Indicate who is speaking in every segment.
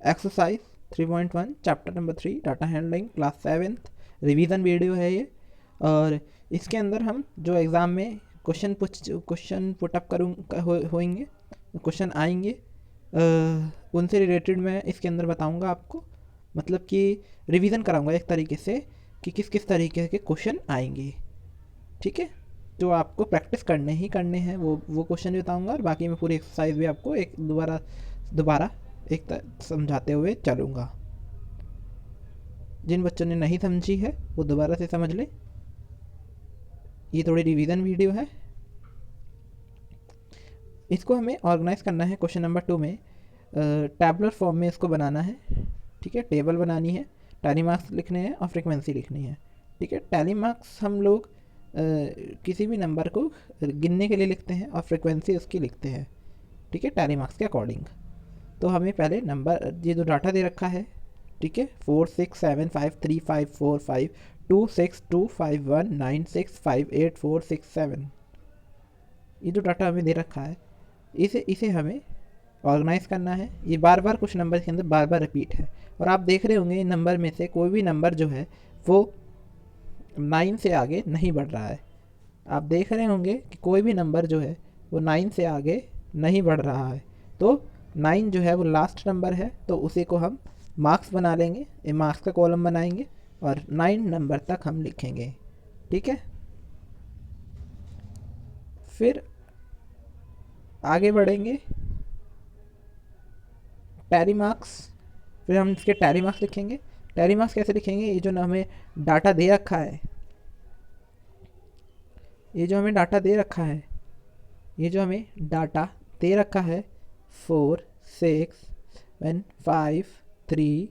Speaker 1: Exercise 3.1 chapter number 3 data handling class 7th revision video है ये। और इसके अंदर हम जो एग्ज़ाम में क्वेश्चन पुटअप होंगे, क्वेश्चन आएंगे, उनसे रिलेटेड मैं इसके अंदर बताऊंगा आपको। मतलब कि रिवीजन कराऊंगा एक तरीके से कि किस किस तरीके के क्वेश्चन आएंगे। ठीक है, जो आपको प्रैक्टिस करने ही करने हैं वो क्वेश्चन भी बताऊंगा, और बाकी मैं पूरी एक्सरसाइज भी आपको एक दोबारा समझाते हुए चलूँगा। जिन बच्चों ने नहीं समझी है वो दोबारा से समझ ले। ये थोड़ी रिवीजन वीडियो है। इसको हमें ऑर्गेनाइज करना है क्वेश्चन नंबर 2 में। टैबुलर फॉर्म में इसको बनाना है। ठीक है, टेबल बनानी है, टैली मार्क्स लिखने हैं और फ्रीक्वेंसी लिखनी है। ठीक है, टैली मार्क्स हम लोग किसी भी नंबर को गिनने के लिए लिखते हैं और फ्रीक्वेंसी उसकी लिखते हैं। ठीक है, टैली मार्क्स के अकॉर्डिंग। तो हमें पहले नंबर, ये जो डाटा दे रखा है, ठीक है, 4 6 7 5 3 5 4 5 2 6 2 5 1 9 6 5 8 4 6 7, ये जो डाटा हमें दे रखा है इसे इसे हमें ऑर्गेनाइज करना है। ये बार बार कुछ नंबर के अंदर बार बार रिपीट है, और आप देख रहे होंगे इन नंबर में से कोई भी नंबर जो है वो 9 से आगे नहीं बढ़ रहा है। आप देख रहे होंगे कि कोई भी नंबर जो है वो 9 से आगे नहीं बढ़ रहा है। तो 9 जो है वो लास्ट नंबर है, तो उसी को हम मार्क्स बना लेंगे, ये मार्क्स का कॉलम बनाएंगे और 9 नंबर तक हम लिखेंगे। ठीक है, फिर आगे बढ़ेंगे टैली मार्क्स। फिर हम इसके टैली मार्क्स लिखेंगे। टैली मार्क्स कैसे लिखेंगे? ये जो हमें डाटा दे रखा है, ये जो हमें डाटा दे रखा है, ये जो हमें डाटा दे रखा है 4 6 1 5 3,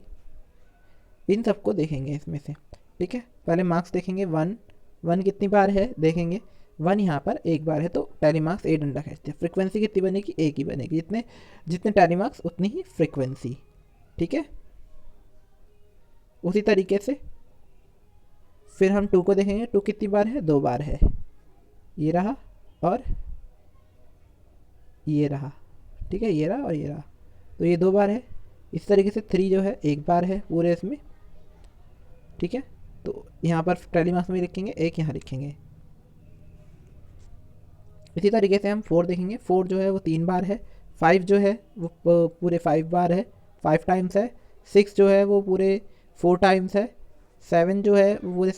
Speaker 1: इन सबको देखेंगे इसमें से। ठीक है, पहले मार्क्स देखेंगे। 1 कितनी बार है देखेंगे। 1 यहाँ पर एक बार है, तो टैली मार्क्स ए डंडा खींचते हैं। फ्रीक्वेंसी कितनी बनेगी? एक ही बनेगी। जितने जितने टैली मार्क्स उतनी ही फ्रीक्वेंसी। ठीक है, उसी तरीके से फिर हम 2 को देखेंगे। 2 कितनी बार है? 2 बार है, ये रहा और ये रहा। ठीक है, ये रहा और ये रहा, तो ये 2 बार है। इस तरीके से 3 जो है एक बार है पूरे इसमें। ठीक है, तो यहाँ पर टैली मार्क्स में लिखेंगे, एक यहाँ लिखेंगे। इसी तरीके से हम 4 देखेंगे। 4 जो है वो 3 बार है। 5 जो है वो पूरे 5 बार है, 5 टाइम्स है। 6 जो है वो पूरे 4 टाइम्स है। 7 जो है वो पूरे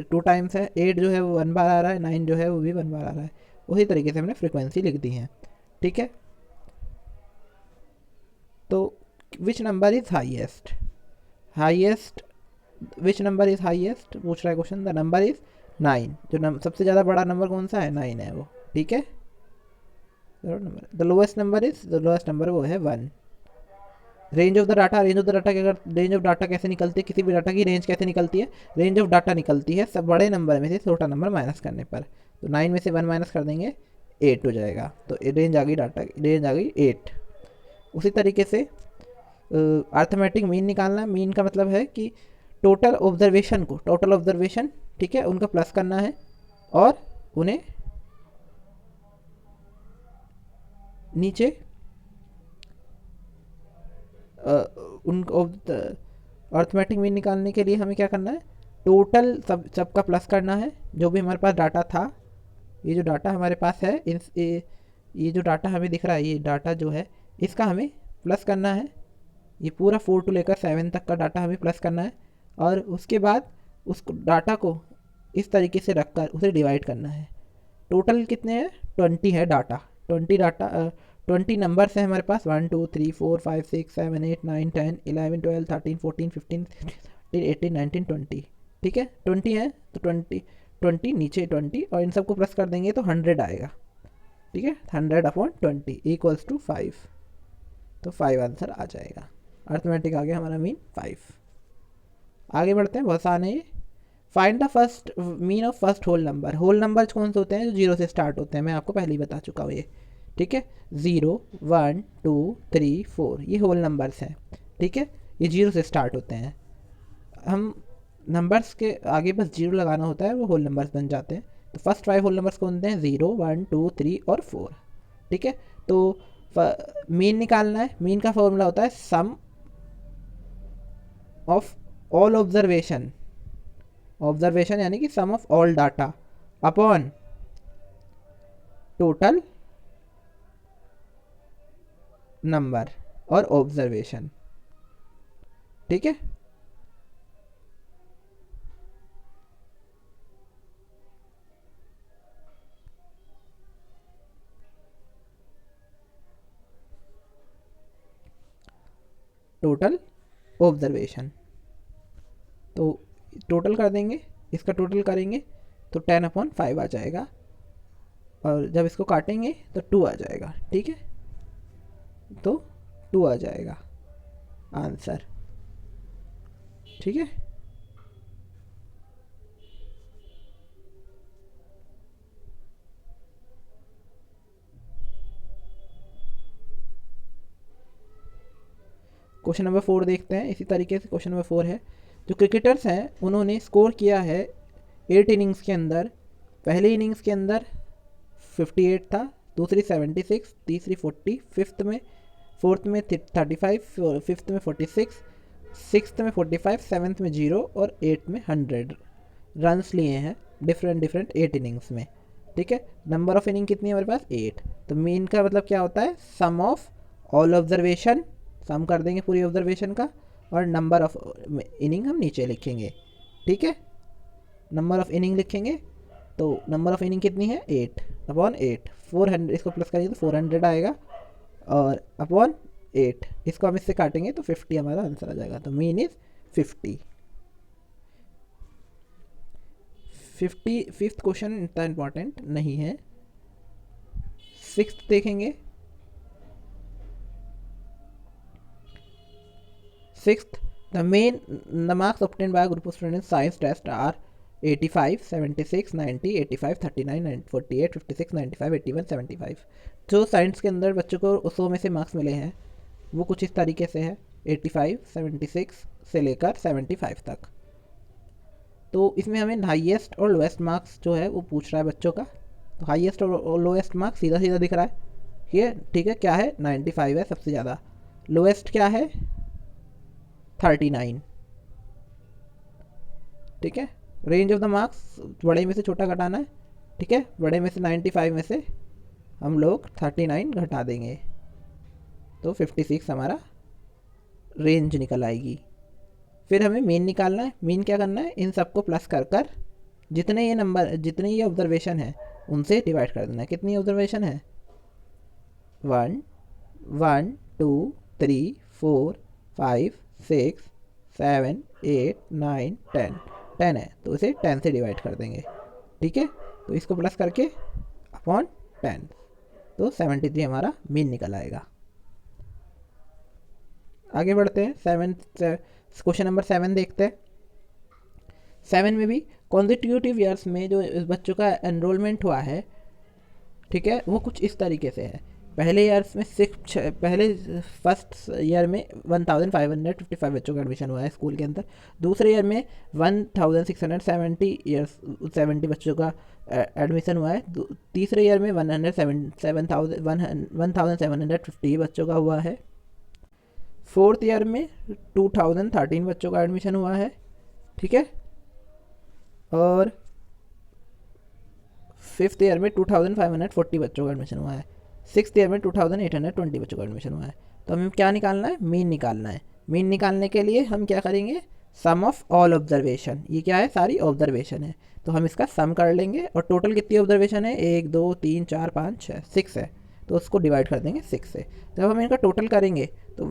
Speaker 1: 2 टाइम्स है। 8 जो है वो 1 बार आ रहा है। 9 जो है वो भी 1 बार आ रहा है। उसी तरीके से हमने फ्रीक्वेंसी लिख दी है। ठीक है, तो which number is highest? Highest, which number is highest पूछ रहा है क्वेश्चन। The number is 9। जो सबसे ज़्यादा बड़ा नंबर कौन सा है? 9 है वो। ठीक है, the lowest number is, the lowest number वो है 1। Range of the data, range of the data के अगर रेंज ऑफ डाटा कैसे निकलती है, किसी भी डाटा की रेंज कैसे निकलती है? रेंज ऑफ डाटा निकलती है सब बड़े नंबर में से छोटा नंबर माइनस करने पर। तो 9 में से 1 माइनस कर देंगे, 8 हो जाएगा। तो रेंज आ गई, डाटा रेंज आ गई 8। उसी तरीके से अर्थमेटिक मीन निकालना। मीन का मतलब है कि टोटल ऑब्जर्वेशन को, टोटल ऑब्जर्वेशन, ठीक है, उनका प्लस करना है और उन्हें नीचे उन अर्थमेटिक मीन निकालने के लिए हमें क्या करना है? टोटल सबका प्लस करना है। जो भी हमारे पास डाटा था, ये जो डाटा हमारे पास है, ये जो डाटा हमें दिख रहा है, ये डाटा जो है इसका हमें प्लस करना है। ये पूरा 4 to लेकर 7 तक का डाटा हमें प्लस करना है, और उसके बाद उस डाटा को इस तरीके से रखकर उसे डिवाइड करना है। टोटल कितने हैं? 20 है डाटा। 20 नंबर्स हैं हमारे पास। 1 2 3 4 5 6 7 8 9 10 11 12 13 14 15 16 18 19 20। ठीक है, 20 है तो 20 नीचे 20, और इन सबको प्लस कर देंगे तो 100 आएगा। ठीक है, 100/20 इक्वल्स टू 5। तो 5 आंसर आ जाएगा। अर्थमेटिक आ गया हमारा मीन 5। आगे बढ़ते हैं, बहुत आने। Find the first mean of first whole number. Whole number कौन से होते हैं? जो 0 से स्टार्ट होते हैं, मैं आपको पहले ही बता चुका हूँ ये। ठीक है, 0 1 2 3 4 ये होल नंबर्स हैं। ठीक है, ये 0 से स्टार्ट होते हैं। हम नंबर्स के आगे बस 0 लगाना होता है, वो होल नंबर्स बन जाते हैं। तो फर्स्ट 5 होल नंबर्स कौन होते हैं? 0 1 2 3 और 4। ठीक है, तो मीन निकालना है। मीन का फॉर्मूला होता है sum of all observation, observation यानी कि sum of all data upon total number और ऑब्जर्वेशन। ठीक है, टोटल ऑब्जर्वेशन। तो टोटल कर देंगे, इसका टोटल करेंगे तो 10/5 आ जाएगा, और जब इसको काटेंगे तो 2 आ जाएगा। ठीक है, तो 2 आ जाएगा आंसर। ठीक है, क्वेश्चन नंबर 4 देखते हैं। इसी तरीके से क्वेश्चन नंबर 4 है, जो क्रिकेटर्स हैं उन्होंने स्कोर किया है 8 इनिंग्स के अंदर। पहली इनिंग्स के अंदर 58 था, दूसरी 76, तीसरी 40, फोर्थ में 35, फिफ्थ में 46, सिक्स्थ में 45, सेवन्थ में 0 और 8 में 100 रन्स लिए हैं डिफरेंट 8 इनिंग्स में। ठीक है, नंबर ऑफ इनिंग कितनी है हमारे पास 8। तो मीन का मतलब क्या होता है सम ऑफ ऑल ऑब्जर्वेशन, सम कर देंगे पूरी ऑब्जर्वेशन का, और नंबर ऑफ इनिंग हम नीचे लिखेंगे। ठीक है, नंबर ऑफ इनिंग लिखेंगे, तो नंबर ऑफ इनिंग कितनी है 8/8, 400, इसको प्लस करेंगे तो 400 आएगा, और अपॉन 8 इसको हम इससे काटेंगे तो 50 हमारा आंसर आ जाएगा। तो मीन इज 50। फिफ्थ क्वेश्चन इतना इंपॉर्टेंट नहीं है। सिक्स्थ देखेंगे। Sixth, the marks obtained by a group of students in science test are 85, 76, 90, 85, 39, 48, 56, 95, 81, 75। जो साइंस के अंदर बच्चों को 100 में से मार्क्स मिले हैं वो कुछ इस तरीके से है, 85, 76 से लेकर 75 तक। तो इसमें हमें हाईएस्ट और लोएस्ट मार्क्स जो है वो पूछ रहा है बच्चों का। तो हाईएस्ट और लोएस्ट मार्क्स सीधा सीधा दिख रहा है, ठीक है, क्या है 95 है सबसे ज़्यादा, लोएस्ट क्या है 39। ठीक है, रेंज ऑफ द मार्क्स बड़े में से छोटा घटाना है। ठीक है, बड़े में से 95 में से हम लोग 39 घटा देंगे तो 56 हमारा रेंज निकल आएगी। फिर हमें मीन निकालना है। मीन क्या करना है, इन सबको प्लस कर जितने ये ऑब्जर्वेशन है उनसे डिवाइड कर देना है। कितनी ऑब्जर्वेशन है 1, 1, 2, 3, 4, 5, 6, 7, 8, 9, 10 है तो इसे 10 से डिवाइड कर देंगे। ठीक है, तो इसको प्लस करके अपॉन 10 तो 73 हमारा मीन निकल आएगा। आगे बढ़ते हैं, क्वेश्चन नंबर 7 देखते हैं। 7 में भी कॉन्जिक्यूटिव ईयर्स में जो बच्चों का एनरोलमेंट हुआ है, ठीक है, वो कुछ इस तरीके से है। पहले ईयर्स में फर्स्ट ईयर में 1555 बच्चों का एडमिशन हुआ है स्कूल के अंदर। दूसरे ईयर में 1670 बच्चों का एडमिशन हुआ है। तीसरे ईयर में 1750 बच्चों का हुआ है। फोर्थ ईयर में 2013 बच्चों का एडमिशन हुआ है। ठीक है, और फिफ्थ ईयर में 2540 बच्चों का एडमिशन हुआ है। सिक्स्थ ईयर में 2820 बच्चों का एडमिशन हुआ है। तो हमें क्या निकालना है, मीन निकालना है। मीन निकालने के लिए हम क्या करेंगे, सम ऑफ ऑल ऑब्जर्वेशन, ये क्या है सारी ऑब्जर्वेशन है, तो हम इसका सम कर लेंगे। और टोटल कितनी ऑब्जर्वेशन है 1, 2, 3, 4, 5, 6, 6 है, तो उसको डिवाइड कर देंगे 6 से। जब हम इनका टोटल करेंगे तो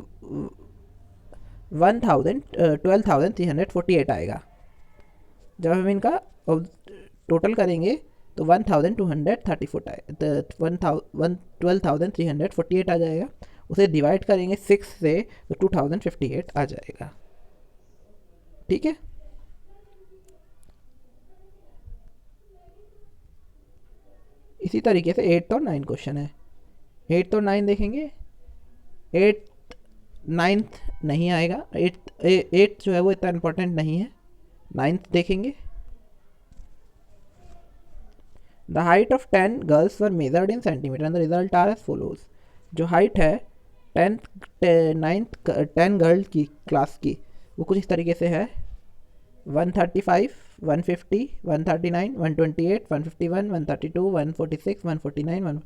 Speaker 1: 12,348 आएगा। जब हम इनका टोटल करेंगे तो 12,348 आ जाएगा। उसे डिवाइड करेंगे 6 से तो 2058 आ जाएगा। ठीक है, इसी तरीके से 8th और 9th क्वेश्चन है। 8th और 9th देखेंगे। 8th 9th नहीं आएगा, 8th जो है वो इतना इम्पोर्टेंट नहीं है। 9th देखेंगे। The height of 10 girls were measured in centimeter and the result are as follows. जो हाइट है 10 गर्ल की क्लास की, वो कुछ इस तरीके से है 135, 150, 139, 128, 151, 132, 146, 149,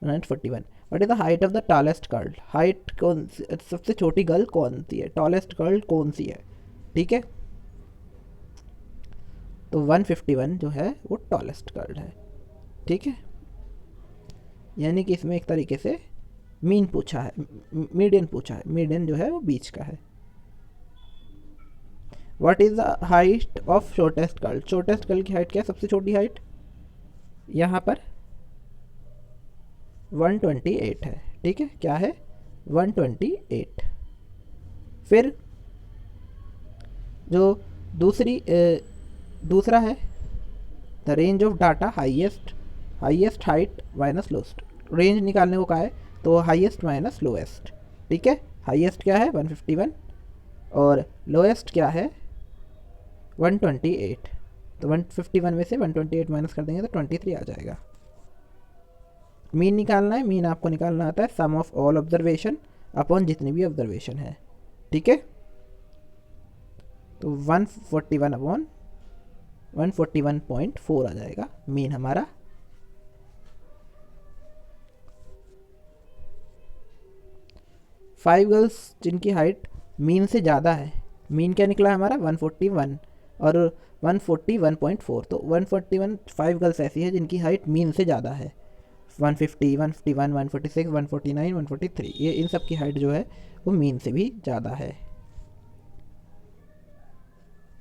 Speaker 1: 141। What is the height of the tallest girl? Height कौन सबसे छोटी गर्ल कौन सी है, टॉलेस्ट गर्ल कौन सी है? ठीक है, तो 151 जो है वो टॉलेस्ट गर्ल है। ठीक है, यानी कि इसमें एक तरीके से मीन पूछा है, मीडियन पूछा है। मीडियन जो है वो बीच का है। What is the height of shortest girl? Shortest girl की हाइट क्या है, सबसे छोटी हाइट? यहाँ पर 128 है। ठीक है, क्या है 128। फिर जो दूसरा है the range of data highest height minus lowest. Range निकालने को कहा है तो हाईएस्ट माइनस लोएस्ट। ठीक है, हाईएस्ट क्या है 151 और लोएस्ट क्या है 128। तो 151 में से 128 माइनस कर देंगे तो 23 आ जाएगा। मीन निकालना है, मीन आपको निकालना आता है sum of all observation upon जितनी भी ऑब्जर्वेशन है। ठीक है, तो 141 अपॉन 141.4 आ जाएगा मीन हमारा। फाइव गर्ल्स जिनकी हाइट मीन से ज़्यादा है, मीन क्या निकला हमारा 141 और 141.4। तो 141 5 गर्ल्स ऐसी है जिनकी हाइट मीन से ज़्यादा है। 150, 151, 146, 149, 143, ये इन सब की हाइट जो है वो मीन से भी ज़्यादा है।